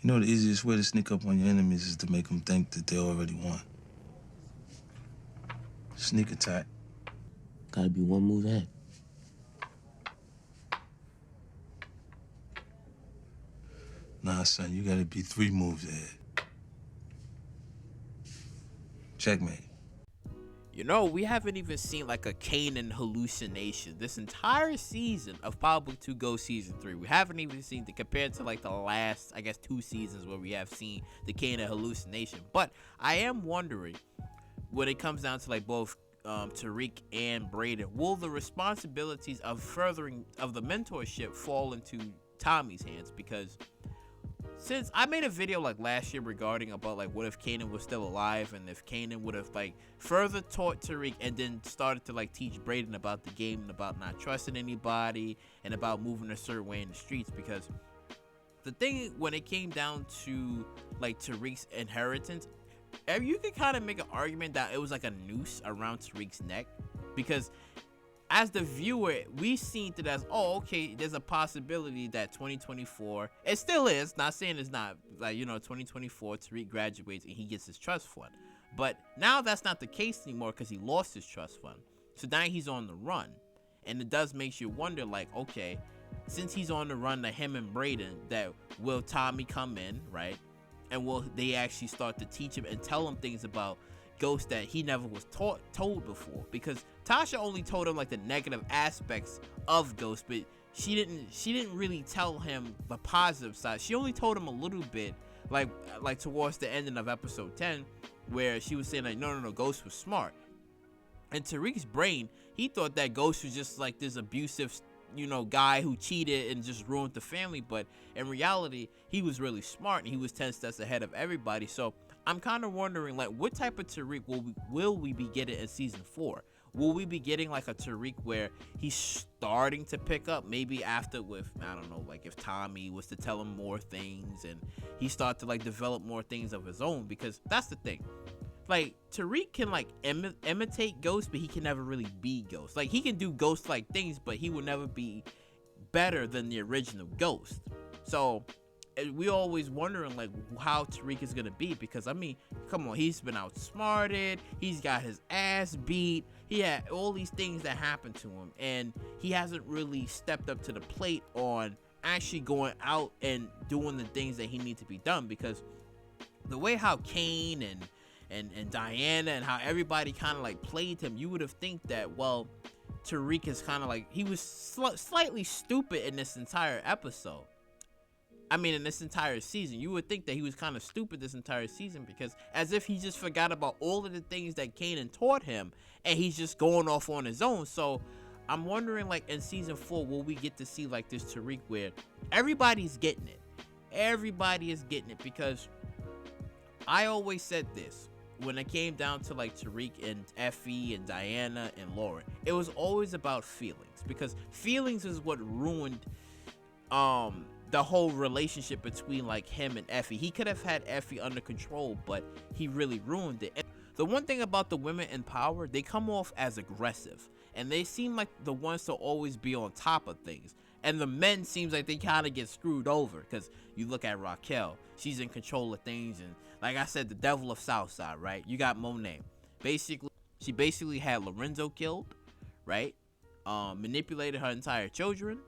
You know the easiest way to sneak up on your enemies is to make them think that they already won. Sneak attack. Gotta be one move ahead. Nah, son, you gotta be 3 moves ahead. Checkmate. You know, we haven't even seen like a Kanan hallucination this entire season of Power Book 2 Go Season 3. We haven't even seen the compared to like the last, I guess, 2 seasons where we have seen the Kanan hallucination. But I am wondering, when it comes down to like both Tariq and Brayden, will the responsibilities of furthering of the mentorship fall into Tommy's hands? Because since I made a video like last year regarding about like what if Kanan was still alive, and if Kanan would have like further taught Tariq and then started to like teach Brayden about the game and about not trusting anybody and about moving a certain way in the streets. Because the thing when it came down to like Tariq's inheritance, you could kind of make an argument that it was like a noose around Tariq's neck, because as the viewer, we seen it as, oh, okay, there's a possibility that 2024, it still is, not saying it's not, like, you know, 2024, Tariq graduates and he gets his trust fund. But now that's not the case anymore because he lost his trust fund. So now he's on the run. And it does make you wonder, like, okay, since he's on the run to him and Brayden, that will Tommy come in, right? And will they actually start to teach him and tell him things about Ghost that he never was told before? Because Tasha only told him like the negative aspects of Ghost, but she didn't really tell him the positive side. She only told him a little bit, like towards the ending of episode 10, where she was saying like, no, Ghost was smart. In Tariq's brain, he thought that Ghost was just like this abusive, you know, guy who cheated and just ruined the family. But in reality, he was really smart and he was 10 steps ahead of everybody. So I'm kind of wondering, like, what type of Tariq will we be getting in season 4? Will we be getting like a Tariq where he's starting to pick up, maybe after with, I don't know, like if Tommy was to tell him more things and he start to like develop more things of his own? Because that's the thing. Like, Tariq can like imitate Ghost, but he can never really be Ghost. Like, he can do Ghost like things, but he will never be better than the original Ghost. So we always wondering like how Tariq is gonna be, because I mean, come on, he's been outsmarted, he's got his ass beat, he had all these things that happened to him, and he hasn't really stepped up to the plate on actually going out and doing the things that he needs to be done. Because the way how Kane and Diana and how everybody kind of like played him, you would have think that, well, Tariq is kind of like, he was slightly stupid in this entire episode. I mean, in this entire season, you would think that he was kind of stupid this entire season, because as if he just forgot about all of the things that Kanan taught him and he's just going off on his own. So I'm wondering, like, in season 4, will we get to see like this Tariq where everybody's getting it? Everybody is getting it, because I always said this when it came down to like Tariq and Effie and Diana and Lauren. It was always about feelings, because feelings is what ruined the whole relationship between like him and Effie. He could have had Effie under control, but he really ruined it. And the one thing about the women in power, they come off as aggressive, and they seem like the ones to always be on top of things. And the men seems like they kind of get screwed over, because you look at Raquel, she's in control of things, and like I said, the devil of Southside, right? You got Monet. She basically had Lorenzo killed, right? Manipulated her entire children.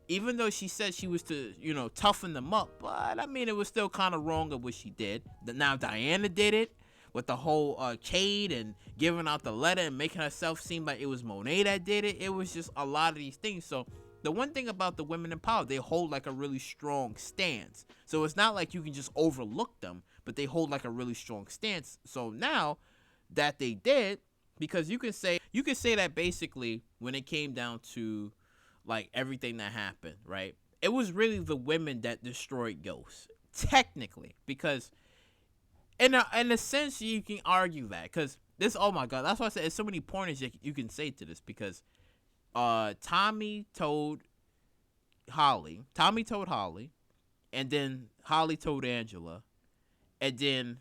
Even though she said she was to, you know, toughen them up, but I mean, it was still kind of wrong of what she did. Now Diana did it with the whole Cade and giving out the letter and making herself seem like it was Monet that did it. It was just a lot of these things. So the one thing about the women in power, they hold like a really strong stance. So it's not like you can just overlook them, but they hold like a really strong stance. So now that they did, because you can say that basically when it came down to like everything that happened, right? It was really the women that destroyed Ghost, technically, because in a sense you can argue that, because this, oh my god, that's why I said there's so many pointers you can say to this, because Tommy told Holly, and then Holly told Angela, and then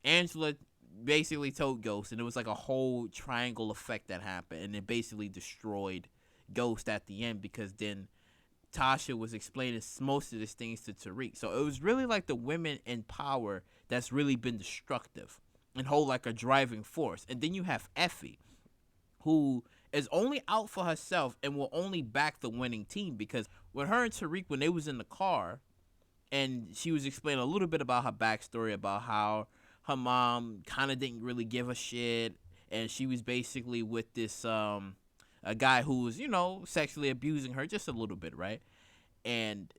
Angela basically told Ghost, and it was like a whole triangle effect that happened, and it basically destroyed Ghost at the end, because then Tasha was explaining most of these things to Tariq. So it was really like the women in power that's really been destructive and hold like a driving force. And then you have Effie, who is only out for herself and will only back the winning team, because when her and Tariq, when they was in the car, and she was explaining a little bit about her backstory, about how her mom kind of didn't really give a shit, and she was basically with this a guy who was, you know, sexually abusing her just a little bit, right? And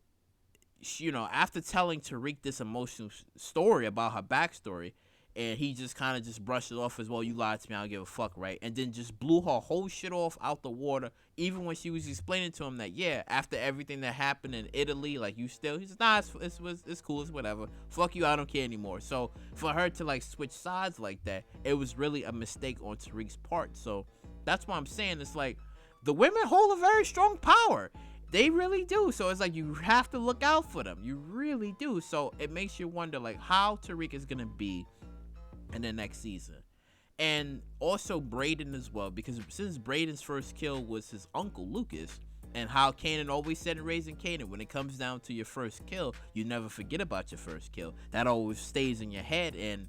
she, you know, after telling Tariq this emotional story about her backstory, and he just kind of just brushed it off as, well, you lied to me, I don't give a fuck, right? And then just blew her whole shit off out the water, even when she was explaining to him that, yeah, after everything that happened in Italy, like, you still, he's, nah, it's cool, it's whatever, fuck you, I don't care anymore. So for her to like switch sides like that, it was really a mistake on Tariq's part. So that's why I'm saying, it's like the women hold a very strong power. They really do. So it's like you have to look out for them. You really do. So it makes you wonder like how Tariq is gonna be in the next season. And also Brayden as well, because since Brayden's first kill was his uncle Lucas, and how Kanan always said in Raising Kanan, when it comes down to your first kill, you never forget about your first kill. That always stays in your head, and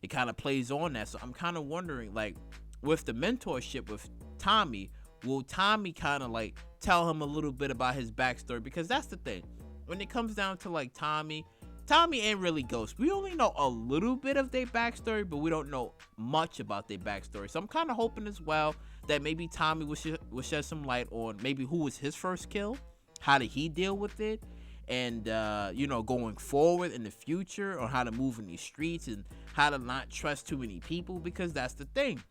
it kind of plays on that. So I'm kind of wondering, like, with the mentorship with Tommy, will Tommy kind of like tell him a little bit about his backstory? Because that's the thing, when it comes down to like Tommy ain't really Ghost. We only know a little bit of their backstory, but we don't know much about their backstory. So I'm kind of hoping as well that maybe Tommy will shed some light on maybe who was his first kill, how did he deal with it, and you know, going forward in the future, on how to move in these streets and how to not trust too many people. Because that's the thing,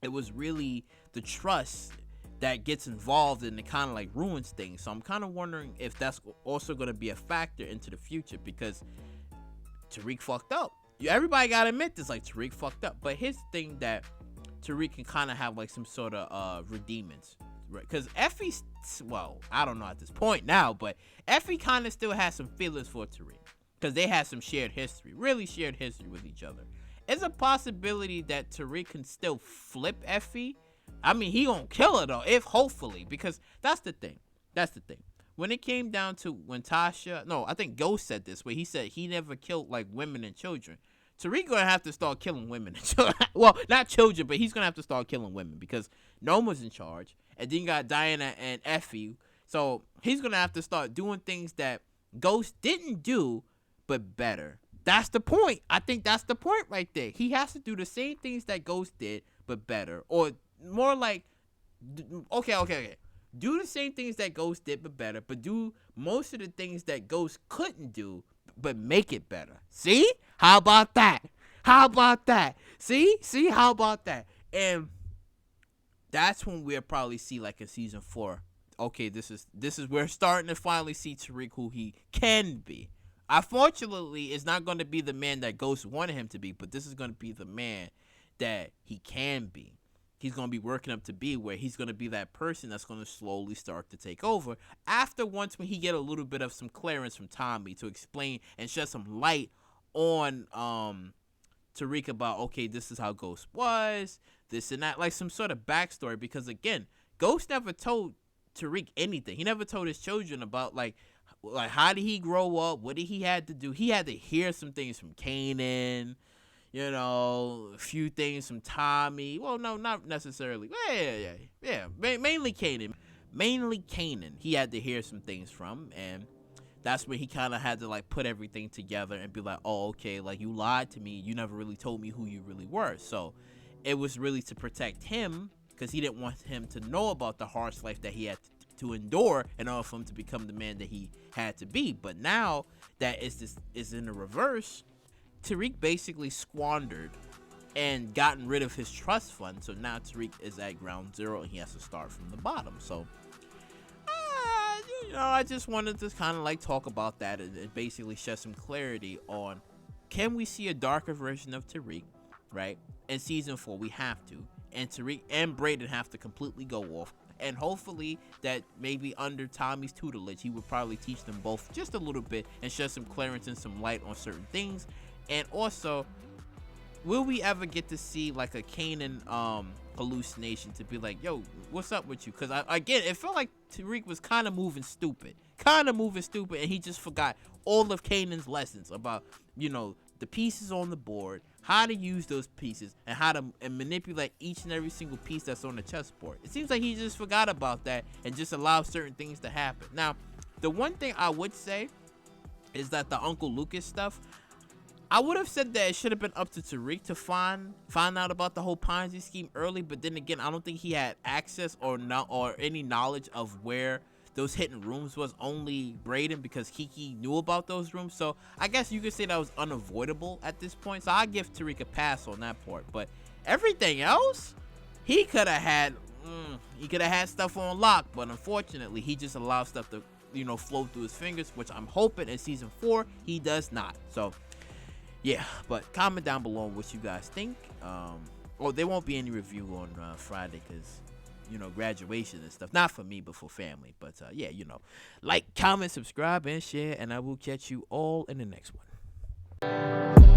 it was really the trust that gets involved and it kind of like ruins things. So I'm kind of wondering if that's also going to be a factor into the future, because Tariq fucked up. Everybody gotta admit this, like, Tariq fucked up. But here's the thing, that Tariq can kind of have like some sort of redeemance, right? Because Effie, well, I don't know at this point now, but Effie kind of still has some feelings for Tariq, because they had some shared history, really shared history with each other. It's a possibility that Tariq can still flip Effie. I mean, he gonna kill her though, if hopefully, because that's the thing. That's the thing. When it came down to when Tasha, no, I think Ghost said this, where he said he never killed like women and children. Tariq gonna have to start killing women and children. Well, not children, but he's gonna have to start killing women, because Noma's in charge, and then you got Diana and Effie. So he's gonna have to start doing things that Ghost didn't do, but better. That's the point. I think that's the point right there. He has to do the same things that Ghost did, but better, or more like, okay. Do the same things that Ghost did, but better. But do most of the things that Ghost couldn't do, but make it better. See? How about that? How about that? See? How about that? And that's when we'll probably see, like, in season 4. Okay, this is we're starting to finally see Tariq who he can be. Unfortunately, it's not going to be the man that Ghost wanted him to be, but this is going to be the man that he can be. He's going to be working up to be, where he's going to be that person that's going to slowly start to take over after, once when he get a little bit of some clearance from Tommy to explain and shed some light on Tariq about, okay, this is how Ghost was, this and that, like some sort of backstory. Because again, Ghost never told Tariq anything. He never told his children about like how did he grow up, what did he had to do. He had to hear some things from Kanan, you know, a few things from Tommy. Well, no, not necessarily. Yeah. Mainly Kanan. He had to hear some things from, and that's where he kind of had to like put everything together and be like, oh, okay, like, you lied to me. You never really told me who you really were. So it was really to protect him, because he didn't want him to know about the harsh life that he had to endure in order for him to become the man that he had to be. But now that is in the reverse, Tariq basically squandered and gotten rid of his trust fund. So now Tariq is at ground zero and he has to start from the bottom. So, you know, I just wanted to kind of like talk about that and basically shed some clarity on, can we see a darker version of Tariq, right? In season 4, we have to. And Tariq and Brayden have to completely go off. And hopefully that maybe under Tommy's tutelage, he would probably teach them both just a little bit and shed some clearance and some light on certain things. And also, will we ever get to see like a Kanan hallucination to be like, yo, what's up with you? Because again, it felt like Tariq was kind of moving stupid. kind of moving stupid, and he just forgot all of Kanan's lessons about, the pieces on the board, how to use those pieces, and how to manipulate each and every single piece that's on the chessboard. It seems like he just forgot about that and just allowed certain things to happen. Now, the one thing I would say is that the Uncle Lucas stuff, I would have said that it should have been up to Tariq to find out about the whole Ponzi scheme early, but then again, I don't think he had access or any knowledge of where those hidden rooms was. Only Brayden, because Kiki knew about those rooms. So I guess you could say that was unavoidable at this point. So I give Tariq a pass on that part. But everything else, he could have had stuff on lock, but unfortunately, he just allowed stuff to flow through his fingers, which I'm hoping in season 4 he does not. So yeah, but comment down below what you guys think. There won't be any review on Friday because graduation and stuff, not for me but for family. But yeah, like, comment, subscribe, and share, and I will catch you all in the next one.